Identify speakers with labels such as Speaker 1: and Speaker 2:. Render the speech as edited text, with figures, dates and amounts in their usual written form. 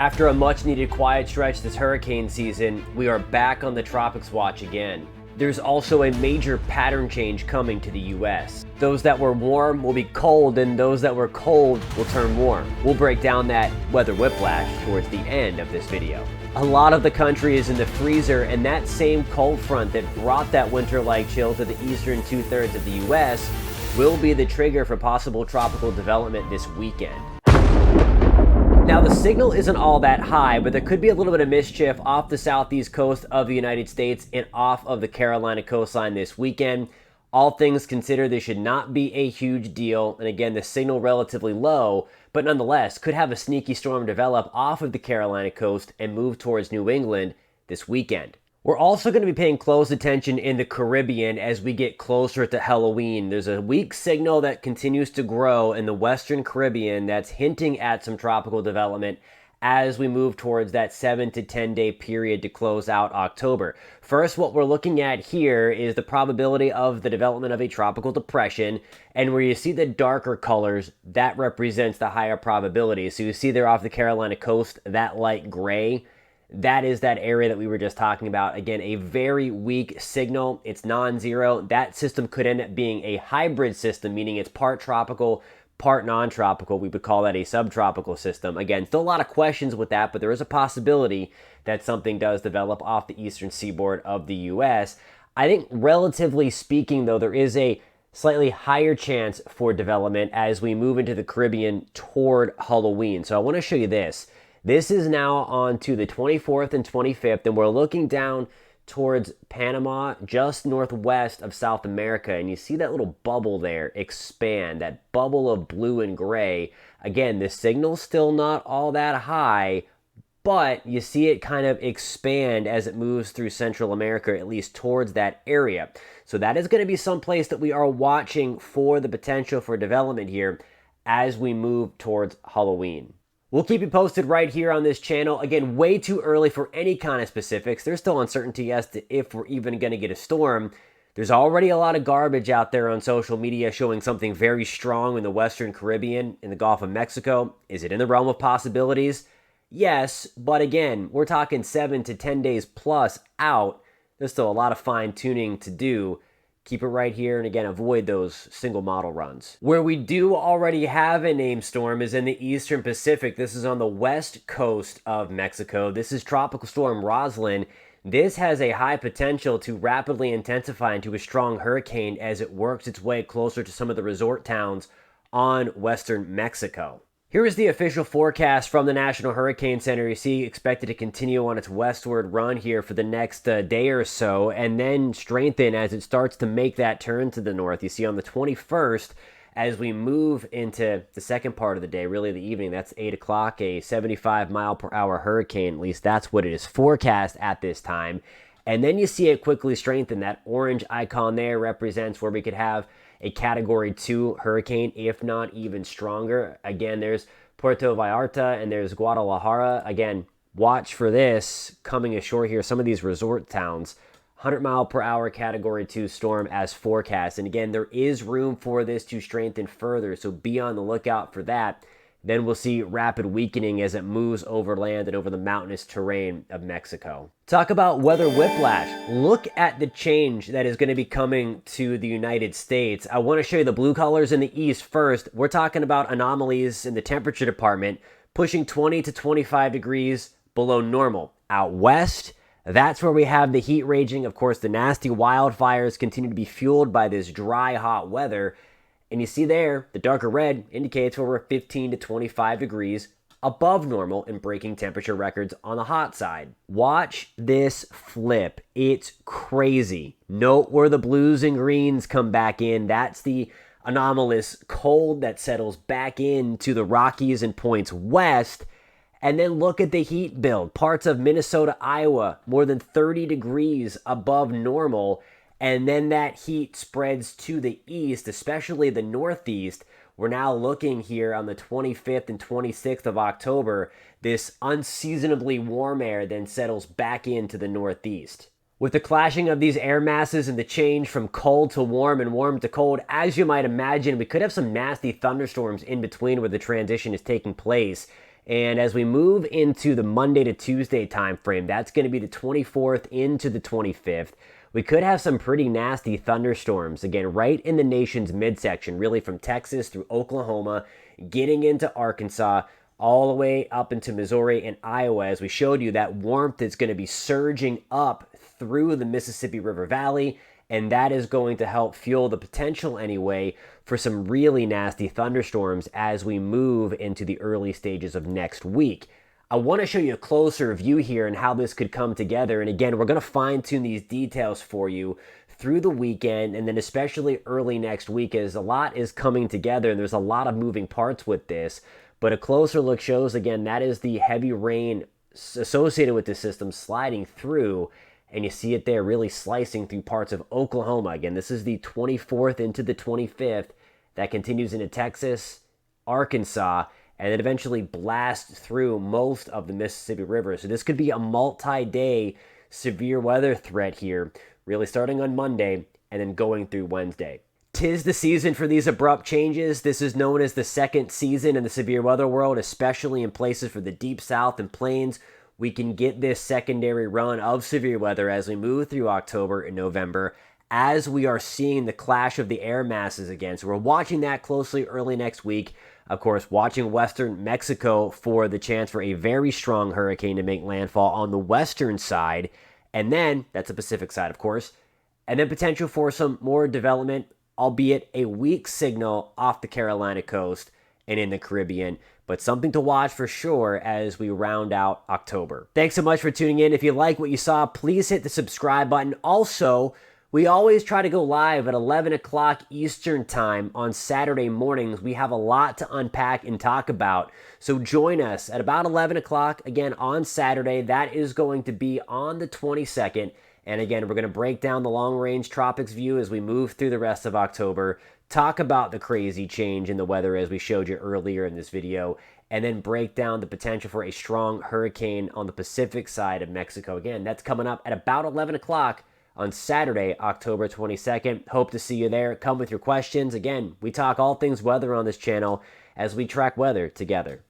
Speaker 1: After a much-needed quiet stretch this hurricane season, we are back on the tropics watch again. There's also a major pattern change coming to the US. Those that were warm will be cold, and those that were cold will turn warm. We'll break down that weather whiplash towards the end of this video. A lot of the country is in the freezer, and that same cold front that brought that winter-like chill to the eastern two-thirds of the US will be the trigger for possible tropical development this weekend. Now, the signal isn't all that high, but there could be a little bit of mischief off the southeast coast of the United States and off of the Carolina coastline this weekend. All things considered, this should not be a huge deal. And again, the signal relatively low, but nonetheless could have a sneaky storm develop off of the Carolina coast and move towards New England this weekend. We're also going to be paying close attention in the Caribbean as we get closer to Halloween. There's a weak signal that continues to grow in the Western Caribbean that's hinting at some tropical development as we move towards that 7 to 10 day period to close out October. First, what we're looking at here is the probability of the development of a tropical depression, and where you see the darker colors, that represents the higher probability. So you see there off the Carolina coast, that light gray, that is that area that we were just talking about. Again, a very weak signal. It's non-zero. That system could end up being a hybrid system, meaning it's part tropical, part non-tropical. We would call that a subtropical system. Again, still a lot of questions with that, but there is a possibility that something does develop off the eastern seaboard of the U.S. I think relatively speaking, though, there is a slightly higher chance for development as we move into the Caribbean toward Halloween. So I want to show you this. This is now on to the 24th and 25th, and we're looking down towards Panama, just northwest of South America, and you see that little bubble there expand, that bubble of blue and gray. Again, the signal's still not all that high, but you see it kind of expand as it moves through Central America, at least towards that area. So that is going to be someplace that we are watching for the potential for development here as we move towards Halloween. We'll keep you posted right here on this channel. Again, way too early for any kind of specifics. There's still uncertainty as to if we're even going to get a storm. There's already a lot of garbage out there on social media showing something very strong in the Western Caribbean, in the Gulf of Mexico. Is it in the realm of possibilities? Yes, but again, we're talking 7 to 10 days plus out. There's still a lot of fine-tuning to do. Keep it right here, and again, avoid those single model runs. Where we do already have a named storm is in the eastern Pacific. This is on the west coast of Mexico. This is Tropical Storm Roslyn. This has a high potential to rapidly intensify into a strong hurricane as it works its way closer to some of the resort towns on western Mexico. Here is the official forecast from the National Hurricane Center. You see expected to continue on its westward run here for the next day or so, and then strengthen as it starts to make that turn to the north. You see on the 21st, as we move into the second part of the day, really the evening, that's 8 o'clock, a 75 mile per hour hurricane. At least that's what it is forecast at this time. And then you see it quickly strengthen. That orange icon there represents where we could have a Category 2 hurricane, if not even stronger. Again, there's Puerto Vallarta and there's Guadalajara. Again, watch for this coming ashore here. Some of these resort towns, 100 mile per hour Category 2 storm as forecast. And again, there is room for this to strengthen further, so be on the lookout for that. Then we'll see rapid weakening as it moves over land and over the mountainous terrain of Mexico. Talk about weather whiplash. Look at the change that is going to be coming to the United States. I want to show you the blue colors in the east first. We're talking about anomalies in the temperature department pushing 20 to 25 degrees below normal. Out west, that's where we have the heat raging. Of course, the nasty wildfires continue to be fueled by this dry, hot weather. And you see there, the darker red indicates where we're 15 to 25 degrees above normal and breaking temperature records on the hot side. Watch this flip. It's crazy. Note where the blues and greens come back in. That's the anomalous cold that settles back into the Rockies and points west. And then look at the heat build. Parts of Minnesota, Iowa, more than 30 degrees above normal. And then that heat spreads to the east, especially the northeast. We're now looking here on the 25th and 26th of October. This unseasonably warm air then settles back into the northeast. With the clashing of these air masses and the change from cold to warm and warm to cold, as you might imagine, we could have some nasty thunderstorms in between where the transition is taking place. And as we move into the Monday to Tuesday time frame, that's going to be the 24th into the 25th. We could have some pretty nasty thunderstorms, again, right in the nation's midsection, really from Texas through Oklahoma, getting into Arkansas, all the way up into Missouri and Iowa. As we showed you, that warmth is going to be surging up through the Mississippi River Valley, and that is going to help fuel the potential anyway for some really nasty thunderstorms as we move into the early stages of next week. I want to show you a closer view here and how this could come together. And again, we're going to fine tune these details for you through the weekend and then especially early next week, as a lot is coming together and there's a lot of moving parts with this. But a closer look shows, again, that is the heavy rain associated with this system sliding through. And you see it there really slicing through parts of Oklahoma. Again, this is the 24th into the 25th. That continues into Texas, Arkansas, and then eventually blast through most of the Mississippi River. So this could be a multi-day severe weather threat here, really starting on Monday and then going through Wednesday. 'Tis the season for these abrupt changes. This is known as the second season in the severe weather world, especially in places for the deep south and plains. We can get this secondary run of severe weather as we move through October and November, as we are seeing the clash of the air masses again. So we're watching that closely early next week. Of course, watching western Mexico for the chance for a very strong hurricane to make landfall on the western side. And then, that's the Pacific side, of course. And then potential for some more development, albeit a weak signal off the Carolina coast and in the Caribbean. But something to watch for sure as we round out October. Thanks so much for tuning in. If you like what you saw, please hit the subscribe button. Also, we always try to go live at 11 o'clock Eastern time on Saturday mornings. We have a lot to unpack and talk about. So join us at about 11 o'clock again on Saturday. That is going to be on the 22nd. And again, we're going to break down the long-range tropics view as we move through the rest of October, talk about the crazy change in the weather as we showed you earlier in this video, and then break down the potential for a strong hurricane on the Pacific side of Mexico. Again, that's coming up at about 11 o'clock on Saturday, October 22nd. Hope to see you there. Come with your questions. Again, we talk all things weather on this channel as we track weather together.